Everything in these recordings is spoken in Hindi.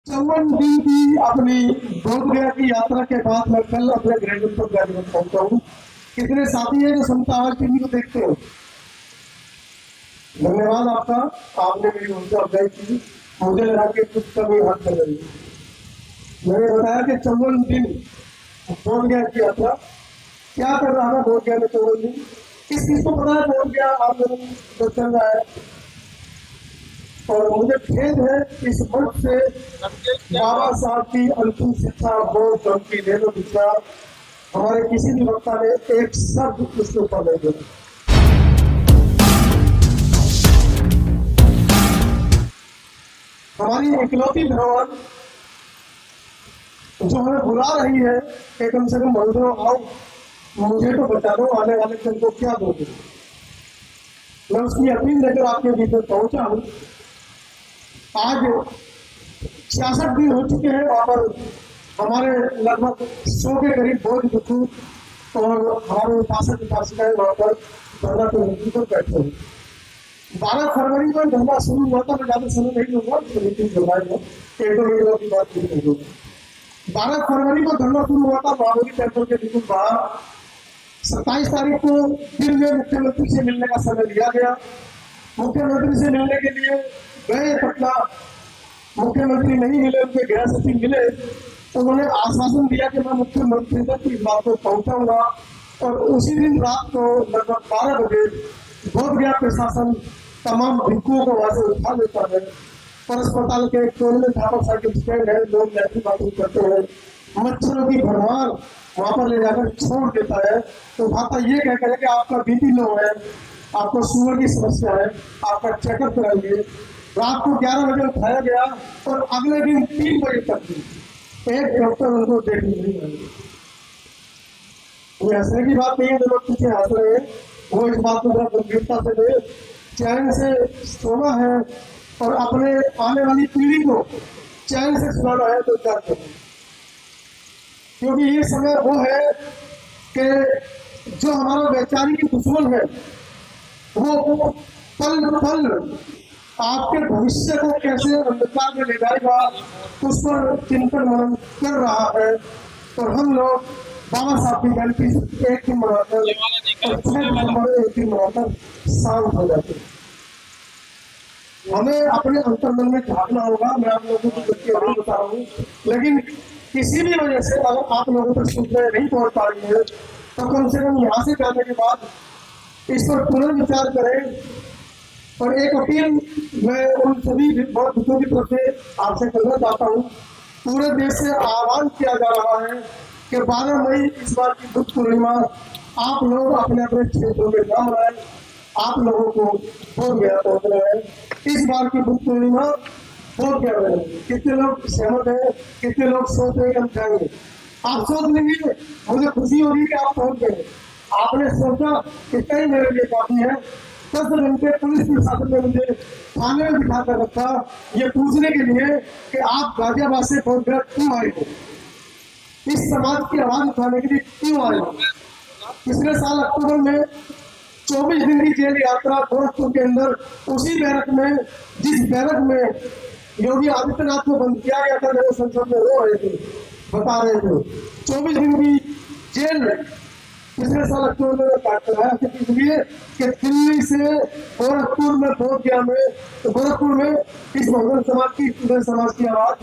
54 दिन की अपनी बोध गया की यात्रा के बाद मैं कल अपने गृह पर गाड़ी पहुंचा हूँ। कितने साथी हैं जो समता आवाज टीवी को देखते हो? धन्यवाद आपका, आपने मेरी ऊर्जा अफजाई की। मुझे लगा कि कुछ कमी हाथ कर रही है। मैंने बताया कि 54 दिन बोध गया की यात्रा क्या कर रहा है। बोध गया में 54 दिन किस चीज को पता है? बोध गया आंदोलन जो चल रहा है, और मुझे खेद है इस मंच से बाबा साहब की अंतिम शिक्षा बोध उनकी ले लो दिशा हमारे किसी भी वक्ता ने एक शब्द उसके ऊपर नहीं दिया। हमारी इकलौती धरोहर जो हमें बुला रही है कि कम से कम मजदूरों आओ, मुझे तो बचा दो, आने वाले कल को क्या दोगे। मैं उसकी अपील लेकर आपके बीच में पहुंचा हूं। आज 66 दिन हो चुके हैं, वहां पर हमारे लगभग 100 के करीब बोध भिक्षु और हमारे उपासक उपासिकाएं वहां पर धरना के नीति पर बैठे हुए। 12 फरवरी को धरना शुरू हुआ था। मैं ज्यादा समय नहीं लूंगा, मीटिंग करवाएंगे, एक दो मिनट की बात नहीं करूंगा। 12 फरवरी को धरना शुरू हुआ था महाबोधि टेम्पल के बिल्कुल बाहर। 27 तारीख को दिन में मुख्यमंत्री से मिलने का समय लिया गया। मुख्यमंत्री से मिलने के लिए गए पटना, मुख्यमंत्री नहीं मिले, उनके गृह सचिव मिले तो उन्होंने आश्वासन दिया कि मैं मुख्यमंत्री तक इस बात को पहुंचाऊंगा। और उसी दिन रात को लगभग 12 बजे बोध गया प्रशासन तमाम भिक्षुओं को वहां से उठा लेता है और अस्पताल के कोने में जहां साइकिल स्टैंड है, लोग ऐसी बातें करते हैं, मच्छरों की भरमार वहां पर ले जाकर छोड़ देता है। तो भाता ये कहकर कि आपका बीपी लो है, आपको शुगर की समस्या है, आपका चेकअप कराइए। रात को 11 बजे उठाया गया और अगले दिन 3 बजे तक एक डॉक्टर उनको देखने नहीं आए। ये हंसने की बात नहीं है, जो लोग पीछे हंस रहे हैं वो इस बात को बड़ा गंभीरता से ले, चैन से सोना है और अपने आने वाली पीढ़ी को चैन से सुनाना है तो क्या करें। क्योंकि ये समय वो है कि जो हमारा वैचारिक दुश्मन है वो पल पल आपके भविष्य को कैसे अंधकार में ले जाएगा उस पर चिंतन मनन कर रहा है। और हम लोग बाबा साहब की जयंती एक दिन मनाकर और 6 दिसंबर एक दिन मनाकर शांत हो जाते हैं। हमें अपने अंतर्मन में झांकना होगा। मैं आप लोगों को नहीं बता रहा हूँ, लेकिन किसी भी वजह से अगर आप लोगों तक सूचनाएं नहीं पहुंच पा रही है तो कम से कम यहाँ से जाने के बाद इस पर पुनर्विचार करें। और एक अपील मैं उन सभी भिक्षुओं की तरफ से आपसे करना चाहता हूँ। पूरे देश से आह्वान किया जा रहा है कि 12 मई इस बार की बुद्ध पूर्णिमा आप लोग अपने अपने क्षेत्रों में जा रहे हैं, आप लोगों को बोध गया पहुंच रहे हैं। इस बार की बुद्ध पूर्णिमा बोध गया रहे हैं। कितने लोग सहमत हैं, कितने लोग सोच रहे हम जाएंगे? आप सोच लेंगे, मुझे खुशी होगी कि आप पहुंच गए। आपने सोचा इतना ही मेरे लिए काफी है। 10 घंटे पुलिस प्रशासन ने मुझे थाने में बिठा कर रखा ये पूछने के लिए कि आप गाजियाबाद से बोध गया क्यों आए हो, इस समाज की आवाज उठाने के लिए क्यों आए हो। पिछले साल अक्टूबर में 24 दिन की जेल यात्रा गोरखपुर के अंदर उसी बैरक में, जिस बैरक में योगी आदित्यनाथ को बंद किया गया था, मेरे संसद में रो रहे थे, बता रहे थे 24 दिन की जेल पिछले साल अक्टूबर में काट कराया इसलिए कि दिल्ली से गोरखपुर में बोध गया में, तो गोरखपुर में इस बहुजन समाज की, पूरे समाज की आवाज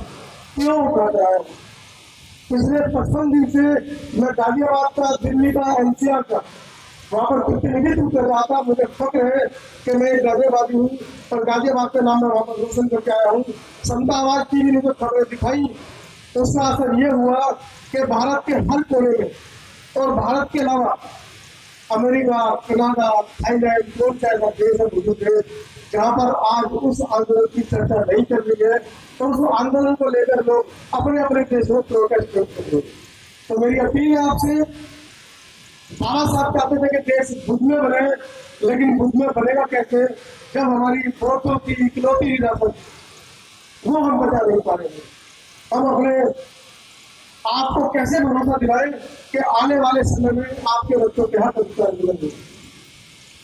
क्यों उठा रहा है। पिछले 55 दिन से मैं गाजियाबाद का, दिल्ली का, एनसीआर का वहां पर प्रतिनिधित्व कर रहा था। मुझे फक्र है कि मैं गाजियाबादी हूँ और गाजियाबाद का नाम मैं वहां पर रोशन करके आया हूँ। समता आवाज टीवी ने जो खबरें दिखाई उसका असर ये हुआ कि भारत के हर कोने में और भारत के अलावा अमेरिका, कनाडा, थाईलैंड, कौन सा ऐसा देश है बुजुर्ग देश जहाँ पर आज उस आंदोलन की चर्चा नहीं कर रही है, तो उस आंदोलन को लेकर लोग अपने अपने देशों में प्रोटेस्ट कर रहे हैं। तो मेरी अपील है आपसे, बाबा साहब चाहते थे कि देश बुद्ध में बने, लेकिन बुद्ध में बनेगा कैसे जब हमारी वोटों की इकलौती विरासत वो हम बचा नहीं पा रहे हैं। हम अपने आपको कैसे भरोसा दिलाएं कि आने वाले समय में आपके बच्चों के हाथ अधिकार मिलेंगे।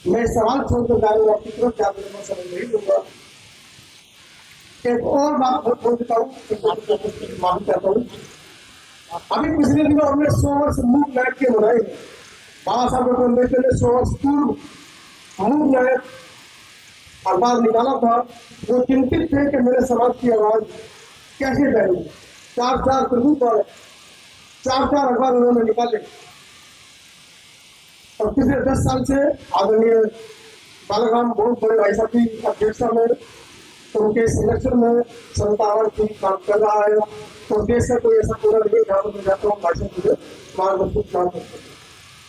मैं सवाल छोड़कर जाऊंगा, आपकी तरफ जाकर मैं समय नहीं लूंगा। एक और बात बोल देता हूँ, माफी चाहता हूँ। अभी पिछले दिनों हमने 100 वर्ष मूव नाइट के मनाए। बाबा साहब डॉक्टर अम्बेडकर ने 100 वर्ष पूर्व मूव नाइट अखबार निकाला था। वो चिंतित थे कि मेरे समाज की आवाज कैसे जाएगी। 4 प्रमुख पर 4 अखबार उन्होंने निकाले। और पिछले 10 साल से आदरणीय बालाराम बहुत बड़े भाई साहब की अध्यक्षता में, उनके संरक्षण में संतावन की काम कर रहा है। तो देश का कोई ऐसा पूरा नहीं जहाँ पर जाता हूँ भाषण मुझे मार्गदर्शित काम करते हैं।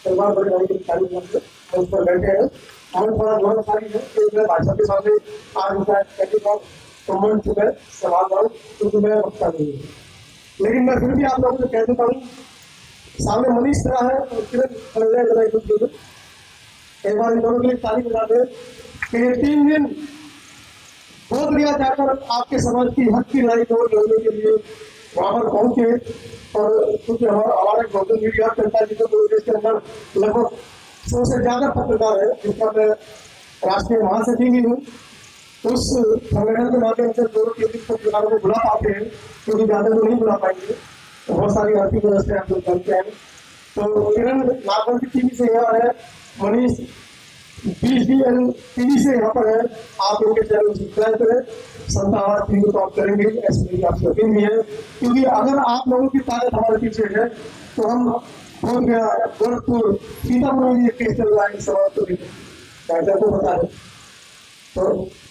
बड़े भाई की तारीफ करते उस पर बैठे हैं। हम थोड़ा बहुत सारी है कि मैं भाषा के सामने आज होता है कहते बात तो मन से मैं सवाल करूँ क्योंकि मैं वक्ता नहीं हूँ। लेकिन मैं फिर भी आप लोगों को कह देता हूँ, सामने मनीष रहा है और किरण एक बार इन दोनों के लिए तारीफ बता दें कि ये 3 दिन बोध गया जाकर आपके समाज की हक की लड़ाई को लड़ने के लिए वहां पर पहुंचे। और क्योंकि हमारा गौतम मीडिया चलता है जिसको देश के अंदर लगभग 100 से ज्यादा पत्रकार है, जिसका मैं राष्ट्रीय महासचिव भी हूँ। उस संगठन के माध्यम से 2-3 पत्रकारों को बुला पाते हैं, क्योंकि ज्यादा को नहीं बुला पाएंगे। तो बहुत सारी आर्थिक व्यवस्था आप लोग जानते हैं। तो किरण नागवंती टीवी से यहाँ है, मनीष BSDN टीवी से यहाँ पर है। आप इनके चैनल सब्सक्राइब करें। संतावार टीवी को आप करेंगे ऐसे आपसे अपील भी है, क्योंकि अगर आप लोगों की ताकत हमारे पीछे है तो हम बोध गया गोरखपुर सीतापुर में केस चल रहा है समाज को बता दें। तो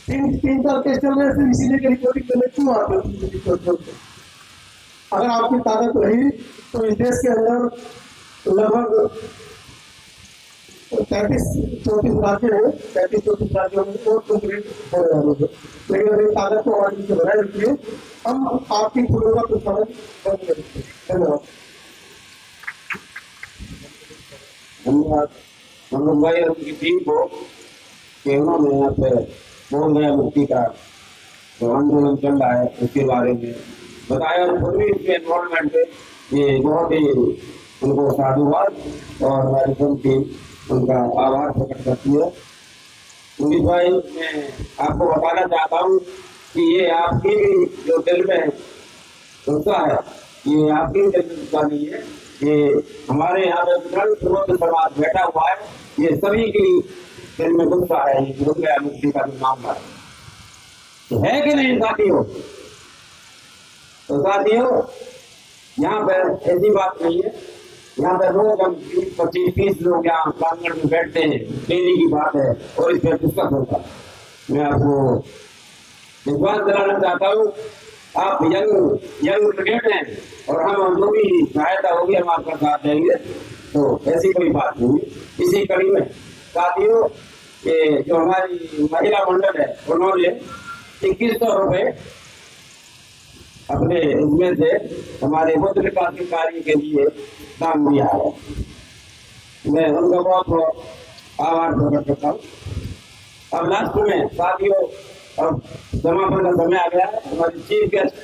3-4 केस चल रहे थे, इसीलिए कि रिपोर्टिंग करने क्यों आते हैं। अगर आपकी ताकत रही तो इस देश के अंदर लगभग 33-34 राज्य है। 33-34 राज्यों में और कंप्लीट हो रहे हैं। लेकिन अगर ताकत को हमारे पीछे बनाए रखिए, हम आपकी फूलों का प्रसारण बंद करेंगे। धन्यवाद। धन्यवाद मनोज भाई और उनकी टीम को कि उन्होंने यहाँ पे बोध गया मुक्ति का जो आंदोलन चल रहा है उसके बारे में बताया और खुद भी इसके इन्वॉल्वमेंट है। ये बहुत ही उनको साधुवाद और हमारी टीम उनका आभार प्रकट करती है। मुनीष भाई, मैं आपको बताना चाहता हूँ कि ये आपकी जो दिल में गुस्सा है, ये आपकी दिल में गुस्सा नहीं है। ये हमारे यहाँ पे समाज बैठा हुआ है, ये सभी की दिल में गुस्सा है। ये बोध गया मुक्ति का जो मामला तो है कि नहीं साथियों? तो साथियों, यहाँ पर ऐसी बात नहीं है। यहाँ पर रोज हम 20-25-30 लोग यहाँ प्रांगण में बैठते हैं, डेली की बात है और इस पर डिस्कस होता है। मैं आपको विश्वास दिलाना चाहता हूँ, आप यंग ब्रिगेड हैं और हम जो भी सहायता होगी हम आपका साथ देंगे। तो ऐसी कोई बात नहीं। इसी कड़ी में साथियों, ये जो हमारी महिला मंडल है उन्होंने 2100 रुपये अपने इसमें से हमारे बुद्ध विकास के कार्य के लिए दान दिया है। मैं उनका बहुत आभार प्रकट करता हूँ। अब लास्ट में साथियों, अब समापन का समय आ गया है। हमारी चीफ गेस्ट